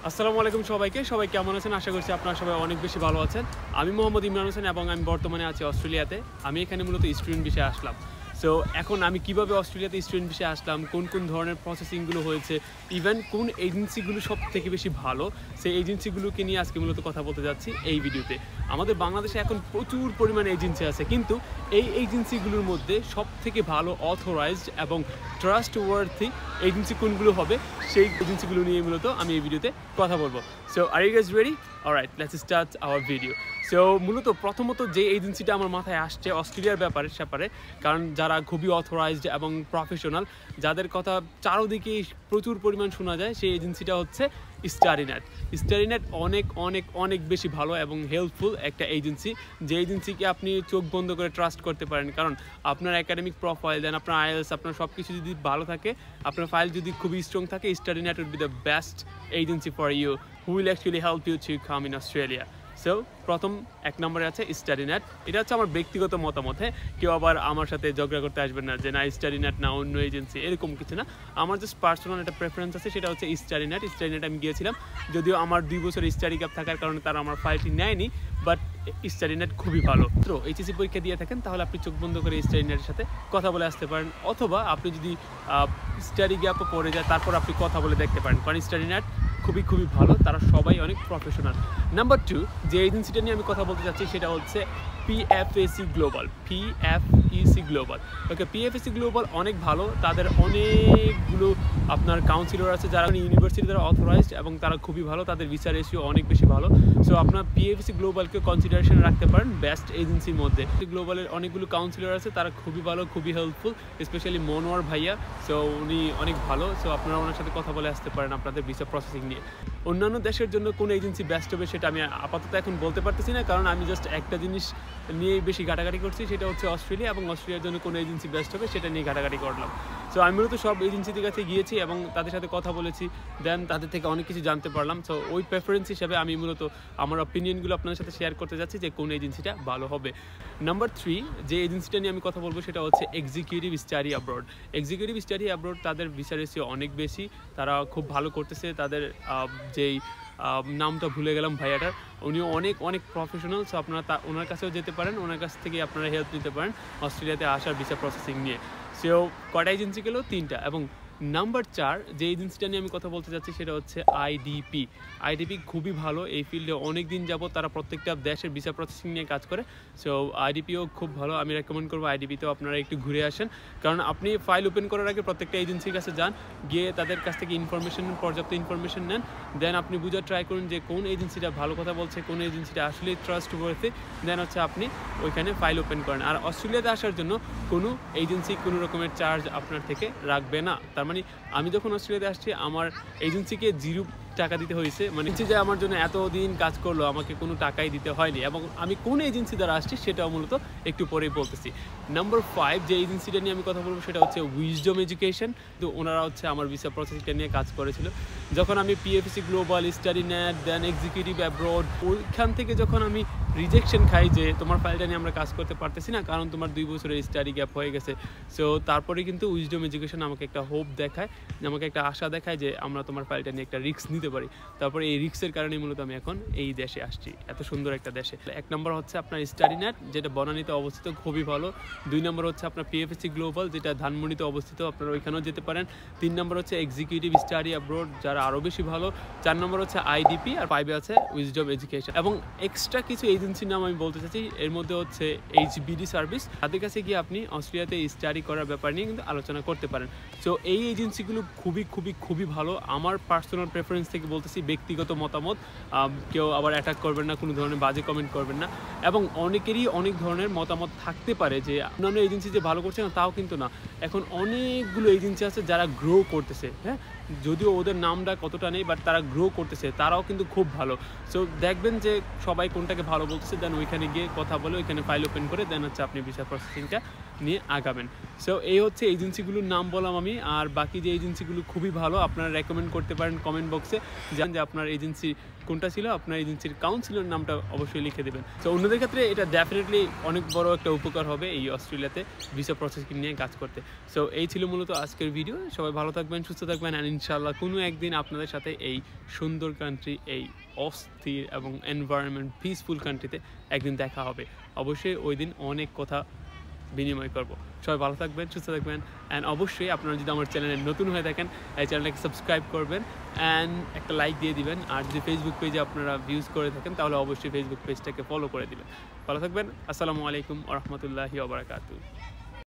আসসালামু আলাইকুম সবাই কেমন আছেন? আশা করছি আপনারা সবাই অনেক বেশি ভালো আছেন। আমি মোহাম্মদ ইমরান হোসেন এবং আমি বর্তমানে আছি অস্ট্রেলিয়াতে। আমি এখানে মূলত স্টুডেন্ট ভিসায় আসলাম। সো এখন আমি কিভাবে অস্ট্রেলিয়াতে স্টুডেন্ট ভিসায় আসলাম, কোন ধরনের প্রসেসিংগুলো হয়েছে, ইভেন কোন এজেন্সিগুলো সবথেকে বেশি ভালো, সেই এজেন্সিগুলোকে নিয়ে আজকে মূলত কথা বলতে যাচ্ছি এই ভিডিওতে। আমাদের বাংলাদেশে এখন প্রচুর পরিমাণে এজেন্সি আছে, কিন্তু এই এজেন্সিগুলোর মধ্যে সবথেকে ভালো অথরাইজড এবং ট্রাস্ট ওয়ার্থি এজেন্সি কোনগুলো হবে, সেই এজেন্সিগুলো নিয়ে মূলত আমি এই ভিডিওতে কথা বলবো। So are you guys ready? Alright, let's start our video. So মূলত প্রথমত যে এজেন্সিটা আমার মাথায় আসছে অস্ট্রেলিয়ার ব্যাপারে, কারণ যারা খুবই অথরাইজড এবং প্রফেশনাল, যাদের কথা চারোদিকে প্রচুর পরিমাণ শোনা যায়, সেই এজেন্সিটা হচ্ছে স্টারিনেট। স্টারিনেট অনেক অনেক অনেক বেশি ভালো এবং হেল্পফুল একটা এজেন্সি, যে এজেন্সিকে আপনি চোখ বন্ধ করে ট্রাস্ট করতে পারেন। কারণ আপনার একাডেমিক প্রোফাইল, দেন আপনার আইএলস, আপনার সব কিছু যদি ভালো থাকে, আপনার ফাইল যদি খুবই স্ট্রং থাকে, Starinet will be the best agency for you, who will actually help you to come in Australia. So প্রথম এক নম্বরে আছে স্টারিনেট। এটা হচ্ছে আমার ব্যক্তিগত মতামত, হ্যাঁ, কেউ আবার আমার সাথে ঝগড়া করতে আসবেন না যে না স্টারিনেট না অন্য এজেন্সি, এরকম কিছু না। আমার জাস্ট পার্সোনাল একটা প্রেফারেন্স আছে, সেটা হচ্ছে স্টারিনেট। স্টারিনেট আমি গিয়েছিলাম, যদিও আমার 2 বছর স্টাডি গ্যাপ থাকার কারণে তারা আমার ফাইলটি নেয়নি, বাট স্টারিনেট খুবই ভালো। তো এইচএসসি পরীক্ষা দিয়ে থাকেন তাহলে আপনি চোখ বন্ধ করে স্টারিনেটের সাথে কথা বলে আসতে পারেন, অথবা আপনি যদি স্টাডি গ্যাপও পড়ে যায় তারপর আপনি কথা বলে দেখতে পারেন, কারণ স্টারিনেট খুবই ভালো, তারা সবাই অনেক প্রফেশনাল। নাম্বার 2 যে এজেন্সিটা নিয়ে আমি কথা বলতে চাচ্ছি সেটা হচ্ছে পিএফএসি গ্লোবাল। পিএফইসি গ্লোবাল, ওকে, পিএফএসি গ্লোবাল অনেক ভালো। তাদের অনেকগুলো আপনার কাউন্সিলর আছে যারা ইউনিভার্সিটি দ্বারা অথরাইজড এবং তারা খুবই ভালো, তাদের ভিসা রেশিও অনেক বেশি ভালো। সো আপনার পিএফএসি গ্লোবালকে কনসিডারেশন রাখতে পারেন বেস্ট এজেন্সির মধ্যে। গ্লোবালের অনেকগুলো কাউন্সিলর আছে, তারা খুবই ভালো, খুবই হেল্পফুল, স্পেশালি মনোয়ার ভাইয়া। সো উনি অনেক ভালো। সো আপনারা ওনার সাথে কথা বলে আসতে পারেন আপনাদের ভিসা প্রসেসিং নিয়ে। অন্যান্য দেশের জন্য কোন এজেন্সি বেস্ট হবে সেটা আমি আপাতত এখন বলতে পারতেছি না, কারণ আমি জাস্ট একটা জিনিস নিয়ে বেশি ঘাটাঘাটি করছি, সেটা হচ্ছে অস্ট্রেলিয়া, এবং অস্ট্রেলিয়ার জন্য কোন এজেন্সি বেস্ট হবে সেটা নিয়ে ঘাটাঘাটি করলাম। সো আমি মূলত সব এজেন্সিদের কাছে গিয়েছি এবং তাদের সাথে কথা বলেছি, দেন তাদের থেকে অনেক কিছু জানতে পারলাম। সো ওই প্রেফারেন্স হিসাবে আমি মূলত আমার অপিনিয়নগুলো আপনাদের সাথে শেয়ার করতে যাচ্ছি যে কোন এজেন্সিটা ভালো হবে। নাম্বার 3 যে এজেন্সিটা নিয়ে আমি কথা বলবো সেটা হচ্ছে executive study abroad. Executive study abroad, তাদের ভিসা রেশিও অনেক বেশি, তারা খুব ভালো করতেছে। তাদের যেই নামটা ভুলে গেলাম ভাইয়াটার, উনিও অনেক প্রফেশনাল। সো আপনারা ওনার কাছেও যেতে পারেন, ওনার কাছ থেকে আপনারা হেল্প নিতে পারেন অস্ট্রেলিয়াতে আসার ভিসা প্রসেসিং নিয়ে। সো কয়টা এজেন্সি গেল? 3টা। এবং নাম্বার 4 যে এজেন্সিটা নিয়ে আমি কথা বলতে চাচ্ছি সেটা হচ্ছে আইডিপি। আইডিপি খুবই ভালো, এই ফিল্ডে অনেক দিন যাবত তারা প্রত্যেকটা দেশের ভিসা প্রসেসিং নিয়ে কাজ করে। সো আইডিপিও খুব ভালো, আমি রেকমেন্ড করবো আইডিপিতেও আপনারা একটু ঘুরে আসেন। কারণ আপনি ফাইল ওপেন করার আগে প্রত্যেকটা এজেন্সির কাছে যান, গিয়ে তাদের কাছ থেকে পর্যাপ্ত ইনফরমেশন নেন, দেন আপনি বুঝার ট্রাই করুন যে কোন এজেন্সিটা ভালো কথা বলছে, কোন এজেন্সিটা আসলে ট্রাস্ট ওয়ার্থি, দেন হচ্ছে আপনি ওইখানে ফাইল ওপেন করেন। আর অস্ট্রেলিয়াতে আসার জন্য কোনো এজেন্সি কোনো রকমের চার্জ আপনার থেকে রাখবে না। তার মানে আমি যখন অস্ট্রেলিয়াতে আসছি আমার এজেন্সিকে 0 টাকা দিতে হয়েছে, মানে যে আমার জন্য এতদিন কাজ করলো আমাকে কোনো টাকাই দিতে হয়নি। এবং আমি কোন এজেন্সি দ্বারা আসছি সেটাও মূলত একটু পরেই বলতেছি। নাম্বার 5 যে এজেন্সিটা নিয়ে আমি কথা বলবো সেটা হচ্ছে উইজডম এডুকেশন। তো ওনারা হচ্ছে আমার ভিসা প্রসেসিংটা নিয়ে কাজ করেছিল। যখন আমি পিএফএসি গ্লোবাল, স্টাডিনেট, দেন এক্সিকিউটিভ অ্যাব্রড, ওইখান থেকে যখন আমি রিজেকশন খাই যে তোমার ফাইলটা নিয়ে আমরা কাজ করতে পারতেছি না কারণ তোমার 2 বছরের স্টাডি গ্যাপ হয়ে গেছে। সো তারপরে কিন্তু উইজডম এডুকেশন আমাকে একটা হোপ দেখায়, আমাকে একটা আশা দেখায় যে আমরা তোমার ফাইলটা নিয়ে একটা রিস্ক নিতে পারি। তারপরে এই রিস্কের কারণে মূলত আমি এখন এই দেশে আসছি, এত সুন্দর একটা দেশে। 1 নম্বর হচ্ছে আপনার স্টাডিনেট, যেটা বনানীতে অবস্থিত, খুবই ভালো। 2 নম্বর হচ্ছে আপনার পিএফএসি গ্লোবাল, যেটা ধানমন্ডিতে অবস্থিত, আপনারা ওইখানেও যেতে পারেন। 3 নম্বর হচ্ছে এক্সিকিউটিভ স্টাডি অ্যাব্রড, যারা আরও বেশি ভালো। 4 নম্বর হচ্ছে আইডিপি, আর 5 আছে উইজডম এডুকেশন। এবং এক্সট্রা কিছু এজেন্সির নাম আমি বলতে চাচ্ছি, এর মধ্যে হচ্ছে এইচবিডি সার্ভিস। তাদের কাছে গিয়ে আপনি অস্ট্রেলিয়াতে স্টাডি করার ব্যাপার নিয়ে কিন্তু আলোচনা করতে পারেন। সো এই এজেন্সিগুলো খুবই ভালো। আমার পার্সোনাল প্রেফারেন্স থেকে বলতেছি, ব্যক্তিগত মতামত, কেউ আবার অ্যাটাক করবেন না, কোনো ধরনের বাজে কমেন্ট করবেন না। এবং অনেকেরই অনেক ধরনের মতামত থাকতে পারে যে অন্যান্য এজেন্সি যে ভালো করছে না, তাও কিন্তু না। এখন অনেকগুলো এজেন্সি আছে যারা গ্রো করতেছে, হ্যাঁ, যদিও ওদের নামটা কতটা নেই, বাট তারা গ্রো করতেছে, তারাও কিন্তু খুব ভালো। সো দেখবেন যে সবাই কোনটাকে ভালো বলতেছে, দেন ওইখানে গিয়ে কথা বলে ওইখানে ফাইল ওপেন করে দেন হচ্ছে আপনি ভিসা প্রসেসিংটা নিয়ে আগাবেন। সো এই হচ্ছে এজেন্সিগুলোর নাম বললাম আমি, আর বাকি যে এজেন্সিগুলো খুবই ভালো, আপনারা রেকমেন্ড করতে পারেন কমেন্ট বক্সে, জানেন যে আপনার এজেন্সি কোনটা ছিল, আপনার এজেন্সির কাউন্সিলর নামটা অবশ্যই লিখে দেবেন। সো অন্যদের ক্ষেত্রে এটা ডেফিনেটলি অনেক বড় একটা উপকার হবে এই অস্ট্রেলিয়াতে ভিসা প্রসেসিং নিয়ে কাজ করতে। সো এই ছিল মূলত আজকের ভিডিও। সবাই ভালো থাকবেন, সুস্থ থাকবেন, অ্যান্ড ইনশাআল্লাহ কোনো একদিন আপনাদের সাথে এই সুন্দর কান্ট্রি, এই অস্থির এবং এনভায়রনমেন্ট পিসফুল কান্ট্রিতে একদিন দেখা হবে। অবশ্যই ওই দিন অনেক কথা বিনিময় করব। সবাই ভালো থাকবেন, সুস্থ থাকবেন, অ্যান্ড অবশ্যই আপনারা যদি আমার চ্যানেলে নতুন হয়ে থাকেন এই চ্যানেলটাকে সাবস্ক্রাইব করবেন অ্যান্ড একটা লাইক দিয়ে দিবেন। আর যদি ফেসবুক পেজে আপনারা ভিউজ করে থাকেন তাহলে অবশ্যই ফেসবুক পেজটাকে ফলো করে দিবেন। ভালো থাকবেন। আসসালামু আলাইকুম ওয়া রাহমাতুল্লাহি ওয়া বারাকাতুহু।